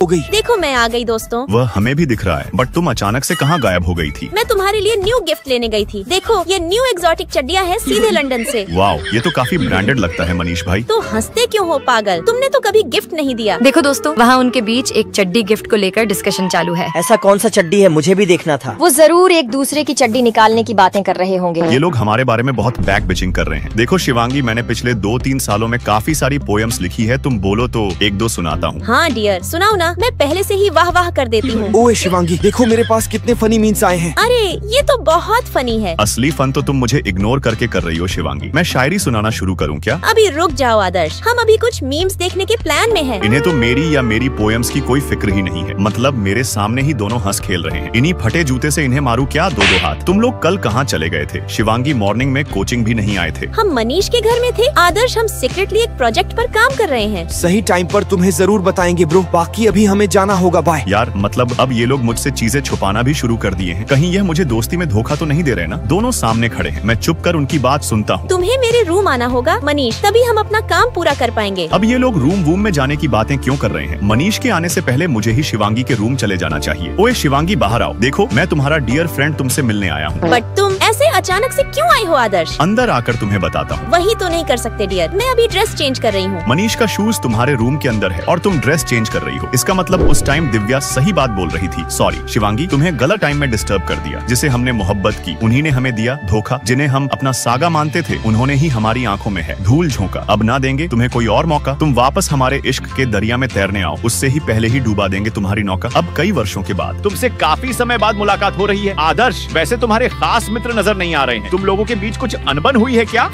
हो गई। देखो मैं आ गई दोस्तों। वह हमें भी दिख रहा है, बट तुम अचानक से कहाँ गायब हो गई थी? मैं तुम्हारे लिए न्यू गिफ्ट लेने गई थी। देखो ये न्यू एग्जॉटिक चड्डियाँ है सीधे लंदन से। वाओ, ये तो काफी ब्रांडेड लगता है मनीष भाई। तो हंसते क्यों हो पागल, तुमने तो कभी गिफ्ट नहीं दिया। देखो दोस्तों, वहाँ उनके बीच एक चड्डी गिफ्ट को लेकर डिस्कशन चालू है। ऐसा कौन सा चड्डी है, मुझे भी देखना था। वो जरूर एक दूसरे की चड्डी निकालने की बातें कर रहे होंगे। ये लोग हमारे बारे में बहुत बैक बिचिंग कर रहे हैं। देखो शिवांगी, मैंने पिछले 2-3 सालों में काफी सारी पोएम्स लिखी है, तुम बोलो तो 1-2 सुनाता हूँ। हाँ डियर, सुनाओ ना, मैं पहले से ही वाह वाह कर देती हूँ। ओए शिवांगी, देखो मेरे पास कितने फनी मीम्स आए हैं। अरे ये तो बहुत फनी है। असली फन तो तुम मुझे इग्नोर करके कर रही हो शिवांगी। मैं शायरी सुनाना शुरू करूँ क्या? अभी रुक जाओ आदर्श, हम अभी कुछ मीम्स देखने के प्लान में हैं। इन्हें तो मेरी या मेरी पोएम्स की कोई फिक्र ही नहीं है। मतलब मेरे सामने ही दोनों हंस खेल रहे हैं। इन्हीं फटे जूते से इन्हें मारू क्या 2-2 हाथ। तुम लोग कल कहाँ चले गए थे? शिवांगी मॉर्निंग में कोचिंग भी नहीं आए थे। हम मनीष के घर में थे। आदर्श, हम सीक्रेटली एक प्रोजेक्ट पर काम कर रहे हैं। सही टाइम पर तुम्हें जरूर बताएंगे ब्रो, बाकी अभी हमें जाना होगा, बाय। यार मतलब अब ये लोग मुझसे चीजें छुपाना भी शुरू कर दिए हैं। कहीं यह मुझे दोस्ती में धोखा तो नहीं दे रहे ना? दोनों सामने खड़े हैं, मैं चुप कर उनकी बात सुनता हूँ। तुम्हें मेरे रूम आना होगा मनीष, तभी हम अपना काम पूरा कर पाएंगे। अब ये लोग रूम में जाने की बातें क्यों कर रहे हैं? मनीष के आने से पहले मुझे ही शिवांगी के रूम चले जाना चाहिए। ओए शिवांगी, बाहर आओ। देखो मैं तुम्हारा डियर फ्रेंड तुमसे मिलने आया हूँ। बट तुम ऐसे अचानक से क्यों आई हो आदर्श? अंदर आकर तुम्हें बताता हूँ। वही तो नहीं कर सकते डियर, मैं अभी ड्रेस चेंज कर रही हूँ। मनीष का शूज तुम्हारे रूम के अंदर है और तुम ड्रेस चेंज कर रही हो। इसका मतलब उस टाइम दिव्या सही बात बोल रही थी। सॉरी शिवांगी, तुम्हें गलत टाइम में डिस्टर्ब कर दिया। जिसे हमने मोहब्बत की उन्हीं ने हमें दिया धोखा। जिन्हें हम अपना सागा मानते थे उन्होंने ही हमारी आंखों में है धूल झोंका। अब ना देंगे तुम्हें कोई और मौका। तुम वापस हमारे इश्क के दरिया में तैरने आओ, उससे ही पहले ही डूबा देंगे तुम्हारी नौका। अब कई वर्षों के बाद तुमसे काफी समय बाद मुलाकात हो रही है। आदर्श, वैसे तुम्हारे खास मित्र नजर नहीं आ रहे हैं। तुम लोगों के बीच कुछ अनबन हुई है क्या?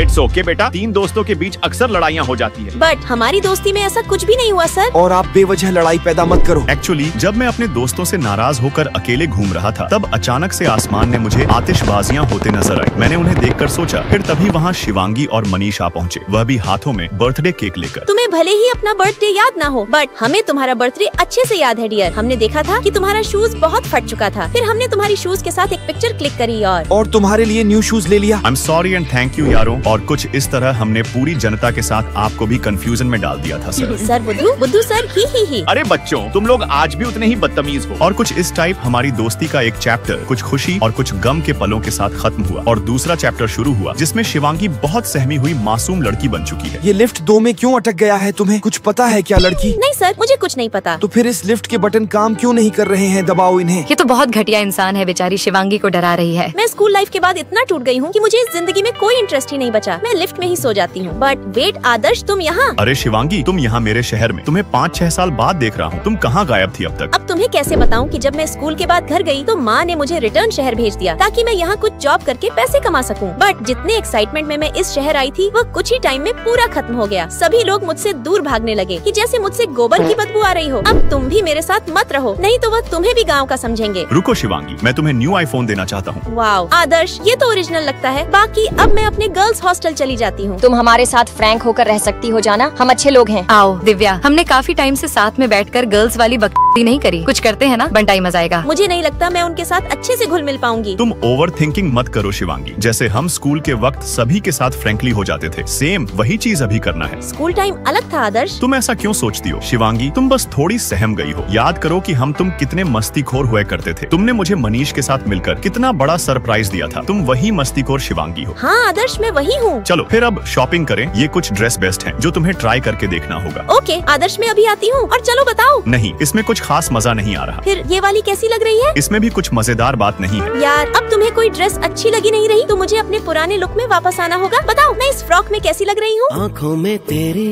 इट्स ओके बेटा, 3 दोस्तों के बीच अक्सर लड़ाइयाँ हो जाती है। बट हमारी दोस्ती में ऐसा कुछ भी नहीं हुआ सर। और आप बेवजह लड़ाई पैदा मत करो। एक्चुअली जब मैं अपने दोस्तों से नाराज होकर अकेले घूम रहा था, तब अचानक से आसमान में मुझे आतिशबाजियां होते नजर आई। मैंने उन्हें देखकर सोचा, फिर तभी वहाँ शिवांगी और मनीष आ पहुँचे, वह भी हाथों में बर्थडे केक लेकर। तुम्हें भले ही अपना बर्थडे याद ना हो, बट हमें तुम्हारा बर्थडे अच्छे से याद है डियर। हमने देखा था कि तुम्हारा शूज बहुत फट चुका था, फिर हमने तुम्हारी शूज के साथ एक पिक्चर क्लिक करी और तुम्हारे लिए न्यू शूज ले लिया। I am sorry and thank you यारों। और कुछ इस तरह हमने पूरी जनता के साथ आपको भी कंफ्यूजन में डाल दिया था सर। सर बुद्धू सर ही। अरे बच्चों, तुम लोग आज भी उतने ही बदतमीज हो। और कुछ इस टाइप हमारी दोस्ती का एक चैप्टर कुछ खुशी और कुछ गम के पलों के साथ खत्म हुआ और दूसरा चैप्टर शुरू हुआ, जिसमें शिवांगी बहुत सहमी हुई मासूम लड़की बन चुकी है। ये लिफ्ट 2 में क्यों अटक गया है? तुम्हें कुछ पता है क्या लड़की? नहीं सर, मुझे कुछ नहीं पता। तो फिर इस लिफ्ट के बटन काम क्यों नहीं कर रहे हैं? दबाओ इन्हें। ये तो बहुत घटिया इंसान है, बेचारी शिवांगी को डरा रही है। मैं स्कूल लाइफ के बाद इतना टूट गई हूँ कि मुझे इस जिंदगी में कोई इंटरेस्ट ही नहीं बचा। मैं लिफ्ट में ही सो जाती हूँ। बट वेट आदर्श, तुम यहाँ? अरे शिवांगी, तुम यहाँ मेरे शहर में। तुम्हें 5-6 साल बाद देख रहा हूँ। तुम कहाँ गायब थी अब तक? अब तुम्हें कैसे बताऊँ कि जब मैं स्कूल के बाद घर गई तो माँ ने मुझे रिटर्न शहर भेज दिया ताकि मैं यहाँ कुछ जॉब करके पैसे कमा सकूँ। बट जितने एक्साइटमेंट में मैं इस शहर आई थी वो कुछ ही टाइम में पूरा खत्म हो गया। सभी लोग मुझसे दूर भागने लगे कि जैसे मुझसे गोबर की बदबू आ रही हो। अब तुम भी मेरे साथ मत रहो, नहीं तो वो तुम्हें भी गाँव का समझेंगे। रुको शिवांगी, मैं तुम्हें न्यू आईफोन देना चाहता हूँ। वाओ आदर्श, ये तो ओरिजिनल लगता है। बाकी अब मैं अपने गर्ल्स हॉस्टल चली जाती हूँ। तुम हमारे साथ फ्रैंक होकर रह सकती हो जाना, हम अच्छे लोग हैं। आओ दिव्या, हमने काफी टाइम से साथ में बैठकर गर्ल्स वाली बकवास नहीं करी। कुछ करते हैं ना, बंटाई मजा आएगा। मुझे नहीं लगता मैं उनके साथ अच्छे से घुल मिल पाऊंगी। तुम ओवर थिंकिंग मत करो शिवांगी। जैसे हम स्कूल के वक्त सभी के साथ फ्रेंकली हो जाते थे, सेम वही चीज अभी करना है। स्कूल टाइम अलग था आदर्श। तुम ऐसा क्यों सोचती हो शिवांगी? तुम बस थोड़ी सहम गई हो। याद करो कि हम तुम कितने मस्तीखोर हुआ करते थे। तुमने मुझे मनीष के साथ मिलकर कितना बड़ा सरप्राइज दिया था। तुम वही मस्तीखोर शिवांगी हो। हाँ आदर्श, मैं वही हूँ। चलो फिर अब शॉपिंग करें। ये कुछ ड्रेस बेस्ट हैं जो तुम्हें ट्राई करके देखना होगा। ओके आदर्श, मैं अभी आती हूँ। और चलो बताओ। नहीं, इसमें कुछ खास मजा नहीं आ रहा। फिर ये वाली कैसी लग रही है? इसमें भी कुछ मजेदार बात नहीं है। यार अब तुम्हें कोई ड्रेस अच्छी लगी नहीं रही तो मुझे अपने पुराने लुक में वापस आना होगा। बताओ मैं इस फ्रॉक में कैसी लग रही हूँ? आँखों में तेरी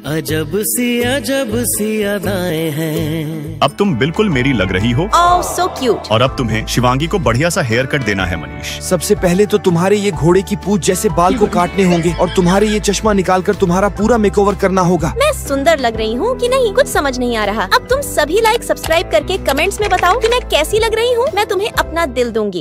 अजब सी अदाएं हैं। अब तुम बिल्कुल मेरी लग रही हो। ओह सो क्यूट। और अब तुम्हें शिवांगी को बढ़िया सा हेयर कट देना है मनीष। सबसे पहले तो तुम्हारे ये घोड़े की पूंछ जैसे बाल को काटने होंगे और तुम्हारे ये चश्मा निकालकर तुम्हारा पूरा मेकओवर करना होगा। मैं सुंदर लग रही हूँ कि नहीं, कुछ समझ नहीं आ रहा। अब तुम सभी लाइक सब्सक्राइब करके कमेंट्स में बताओ कि मैं कैसी लग रही हूँ। मैं तुम्हें अपना दिल दूंगी।